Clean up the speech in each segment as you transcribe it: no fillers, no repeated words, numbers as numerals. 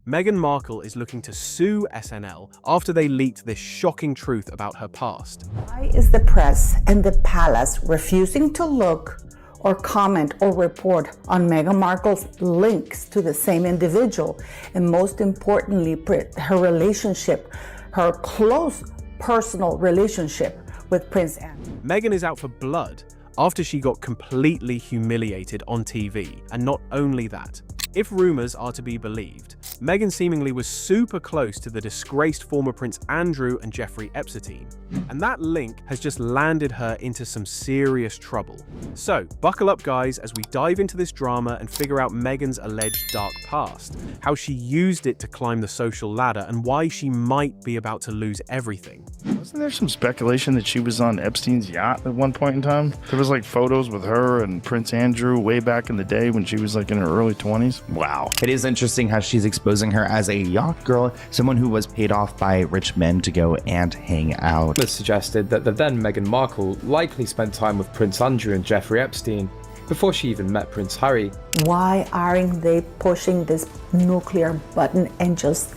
Meghan Markle is looking to sue SNL after they leaked this shocking truth about her past. Why is the press and the palace refusing to look or comment or report on Meghan Markle's links to the same individual? And most importantly, her relationship, her close personal relationship with Prince Andrew. Meghan is out for blood after she got completely humiliated on TV. And not only that, if rumors are to be believed, Meghan seemingly was super close to the disgraced former Prince Andrew and Jeffrey Epsitine. And that link has just landed her into some serious trouble. So, buckle up guys as we dive into this drama and figure out Meghan's alleged dark past, how she used it to climb the social ladder, and why she might be about to lose everything. Wasn't there some speculation that she was on Epstein's yacht at one point in time? There was like photos with her and Prince Andrew way back in the day when she was like in her early 20s. Wow. It is interesting how she's exposing her as a yacht girl, someone who was paid off by rich men to go and hang out. It suggested that the then Meghan Markle likely spent time with Prince Andrew and Jeffrey Epstein before she even met Prince Harry. Why aren't they pushing this nuclear button and just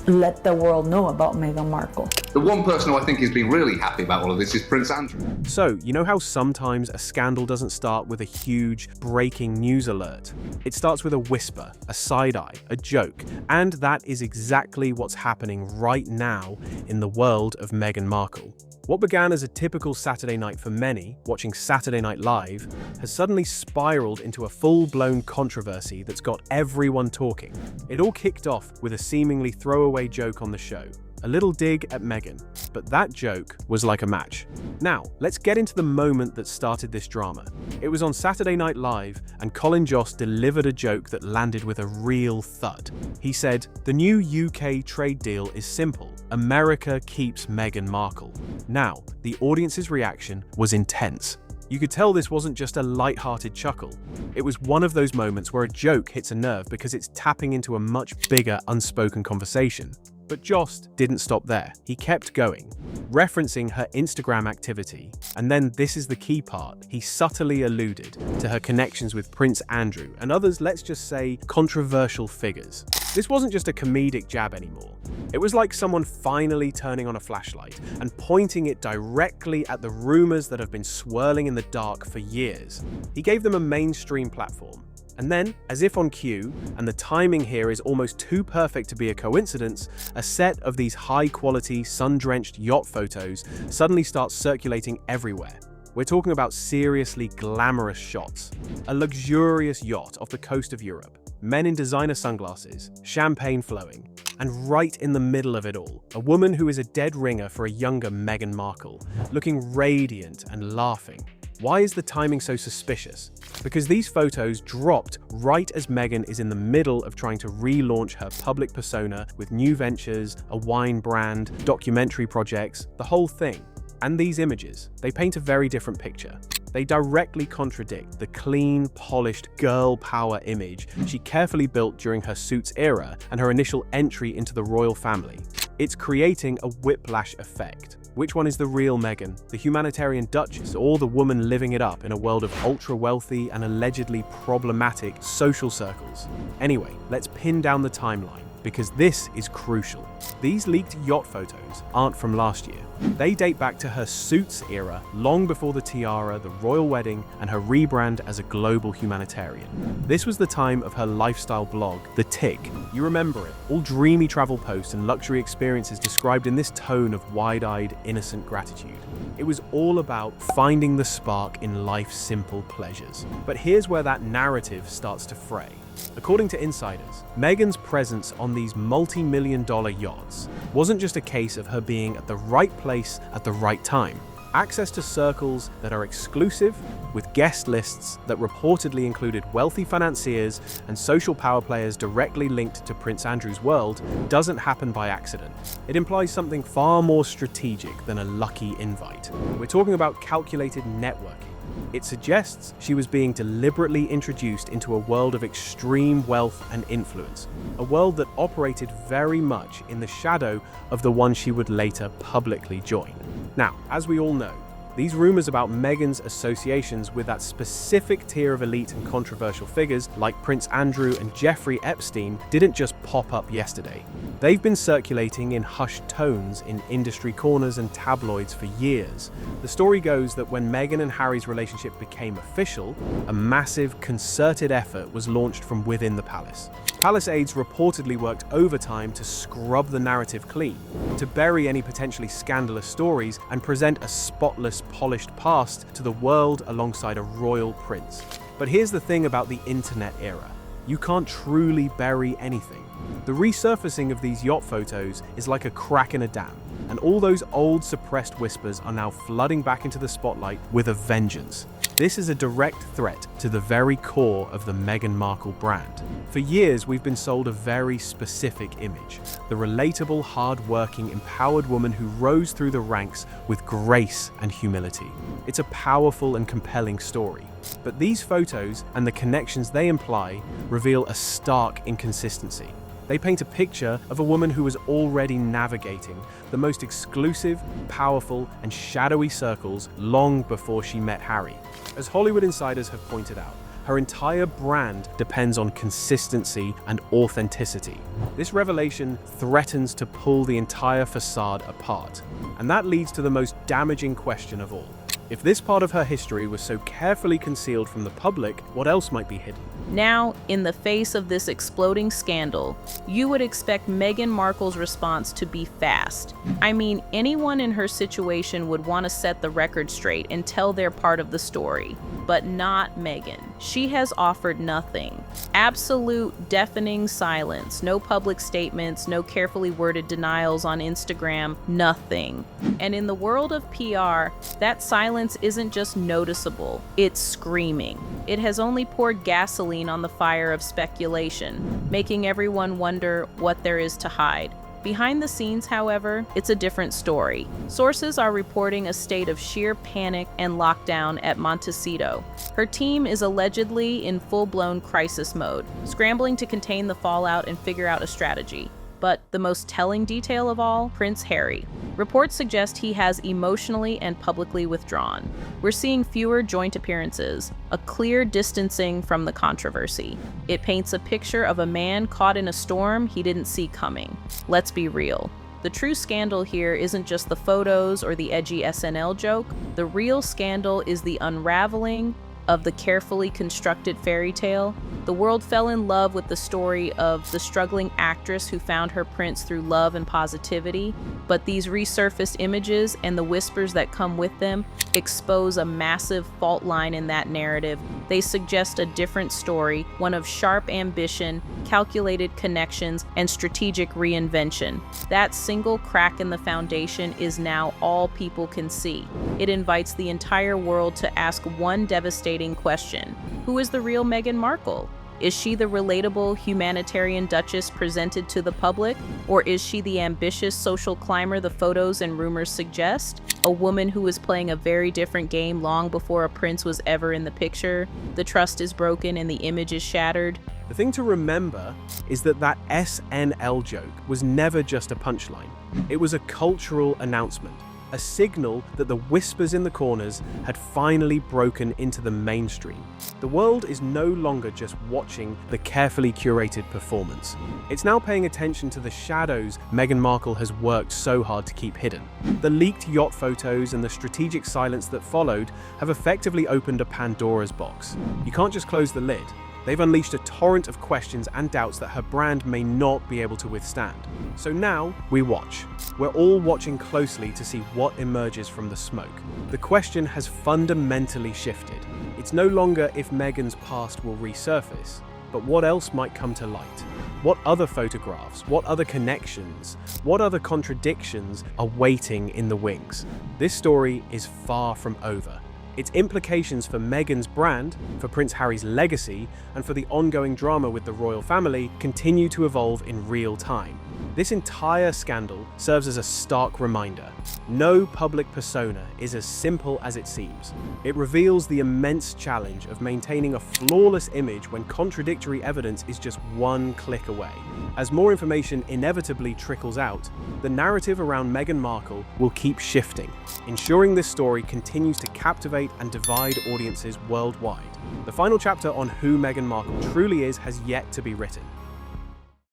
let the world know about Meghan Markle? The one person who I think has been really happy about all of this is Prince Andrew. So, you know how sometimes a scandal doesn't start with a huge breaking news alert? It starts with a whisper, a side eye, a joke, and that is exactly what's happening right now in the world of Meghan Markle. What began as a typical Saturday night for many, watching Saturday Night Live, has suddenly spiraled into a full-blown controversy that's got everyone talking. It all kicked off with a seemingly throwaway joke on the show, a little dig at Meghan, but that joke was like a match. Now, let's get into the moment that started this drama. It was on Saturday Night Live, and Colin Jost delivered a joke that landed with a real thud. He said, "The new UK trade deal is simple. America keeps Meghan Markle." Now, the audience's reaction was intense. You could tell this wasn't just a light-hearted chuckle. It was one of those moments where a joke hits a nerve because it's tapping into a much bigger unspoken conversation. But Jost didn't stop there. He kept going, referencing her Instagram activity. And then this is the key part. He subtly alluded to her connections with Prince Andrew and others, let's just say, controversial figures. This wasn't just a comedic jab anymore. It was like someone finally turning on a flashlight and pointing it directly at the rumors that have been swirling in the dark for years. He gave them a mainstream platform. And then, as if on cue, and the timing here is almost too perfect to be a coincidence, a set of these high-quality, sun-drenched yacht photos suddenly starts circulating everywhere. We're talking about seriously glamorous shots. A luxurious yacht off the coast of Europe, men in designer sunglasses, champagne flowing, and right in the middle of it all, a woman who is a dead ringer for a younger Meghan Markle, looking radiant and laughing. Why is the timing so suspicious? Because these photos dropped right as Meghan is in the middle of trying to relaunch her public persona with new ventures, a wine brand, documentary projects, the whole thing. And these images, they paint a very different picture. They directly contradict the clean, polished girl power image she carefully built during her Suits era and her initial entry into the royal family. It's creating a whiplash effect. Which one is the real Meghan, the humanitarian duchess, or the woman living it up in a world of ultra-wealthy and allegedly problematic social circles? Anyway, let's pin down the timeline, because this is crucial. These leaked yacht photos aren't from last year. They date back to her Suits era, long before the tiara, the royal wedding, and her rebrand as a global humanitarian. This was the time of her lifestyle blog, The Tick. You remember it, all dreamy travel posts and luxury experiences described in this tone of wide-eyed, innocent gratitude. It was all about finding the spark in life's simple pleasures. But here's where that narrative starts to fray. According to insiders, Meghan's presence on these multi-million-dollar yachts wasn't just a case of her being at the right place at the right time. Access to circles that are exclusive, with guest lists that reportedly included wealthy financiers and social power players directly linked to Prince Andrew's world, doesn't happen by accident. It implies something far more strategic than a lucky invite. We're talking about calculated networking. It suggests she was being deliberately introduced into a world of extreme wealth and influence, a world that operated very much in the shadow of the one she would later publicly join. Now, as we all know, These rumors about Meghan's associations with that specific tier of elite and controversial figures like Prince Andrew and Jeffrey Epstein didn't just pop up yesterday. They've been circulating in hushed tones in industry corners and tabloids for years. The story goes that when Meghan and Harry's relationship became official, a massive, concerted effort was launched from within the palace. Palace aides reportedly worked overtime to scrub the narrative clean, to bury any potentially scandalous stories and present a spotless, polished past to the world alongside a royal prince. But here's the thing about the internet era. You can't truly bury anything. The resurfacing of these yacht photos is like a crack in a dam, and all those old suppressed whispers are now flooding back into the spotlight with a vengeance. This is a direct threat to the very core of the Meghan Markle brand. For years, we've been sold a very specific image: the relatable, hard-working, empowered woman who rose through the ranks with grace and humility. It's a powerful and compelling story. But these photos and the connections they imply reveal a stark inconsistency. They paint a picture of a woman who was already navigating the most exclusive, powerful, and shadowy circles long before she met Harry. As Hollywood insiders have pointed out, her entire brand depends on consistency and authenticity. This revelation threatens to pull the entire facade apart. And that leads to the most damaging question of all. If this part of her history was so carefully concealed from the public, what else might be hidden? Now, in the face of this exploding scandal, you would expect Meghan Markle's response to be fast. I mean, anyone in her situation would want to set the record straight and tell their part of the story. But not Meghan. She has offered nothing. Absolute deafening silence. No public statements, no carefully worded denials on Instagram, nothing. And in the world of PR, that silence isn't just noticeable, it's screaming. It has only poured gasoline on the fire of speculation, making everyone wonder what there is to hide. Behind the scenes, however, it's a different story. Sources are reporting a state of sheer panic and lockdown at Montecito. Her team is allegedly in full-blown crisis mode, scrambling to contain the fallout and figure out a strategy. But the most telling detail of all, Prince Harry. Reports suggest he has emotionally and publicly withdrawn. We're seeing fewer joint appearances, a clear distancing from the controversy. It paints a picture of a man caught in a storm he didn't see coming. Let's be real. The true scandal here isn't just the photos or the edgy SNL joke. The real scandal is the unraveling of the carefully constructed fairy tale. The world fell in love with the story of the struggling actress who found her prince through love and positivity, but these resurfaced images and the whispers that come with them expose a massive fault line in that narrative. They suggest a different story, one of sharp ambition, calculated connections, and strategic reinvention. That single crack in the foundation is now all people can see. It invites the entire world to ask one devastating question: who is the real Meghan Markle? Is she the relatable humanitarian duchess presented to the public? Or is she the ambitious social climber the photos and rumors suggest? A woman who is playing a very different game long before a prince was ever in the picture? The trust is broken and the image is shattered. The thing to remember is that SNL joke was never just a punchline. It was a cultural announcement. A signal that the whispers in the corners had finally broken into the mainstream. The world is no longer just watching the carefully curated performance. It's now paying attention to the shadows Meghan Markle has worked so hard to keep hidden. The leaked yacht photos and the strategic silence that followed have effectively opened a Pandora's box. You can't just close the lid. They've unleashed a torrent of questions and doubts that her brand may not be able to withstand. So now, we watch. We're all watching closely to see what emerges from the smoke. The question has fundamentally shifted. It's no longer if Meghan's past will resurface, but what else might come to light? What other photographs, what other connections, what other contradictions are waiting in the wings? This story is far from over. Its implications for Meghan's brand, for Prince Harry's legacy, and for the ongoing drama with the royal family continue to evolve in real time. This entire scandal serves as a stark reminder. No public persona is as simple as it seems. It reveals the immense challenge of maintaining a flawless image when contradictory evidence is just one click away. As more information inevitably trickles out, the narrative around Meghan Markle will keep shifting, ensuring this story continues to captivate and divide audiences worldwide. The final chapter on who Meghan Markle truly is has yet to be written.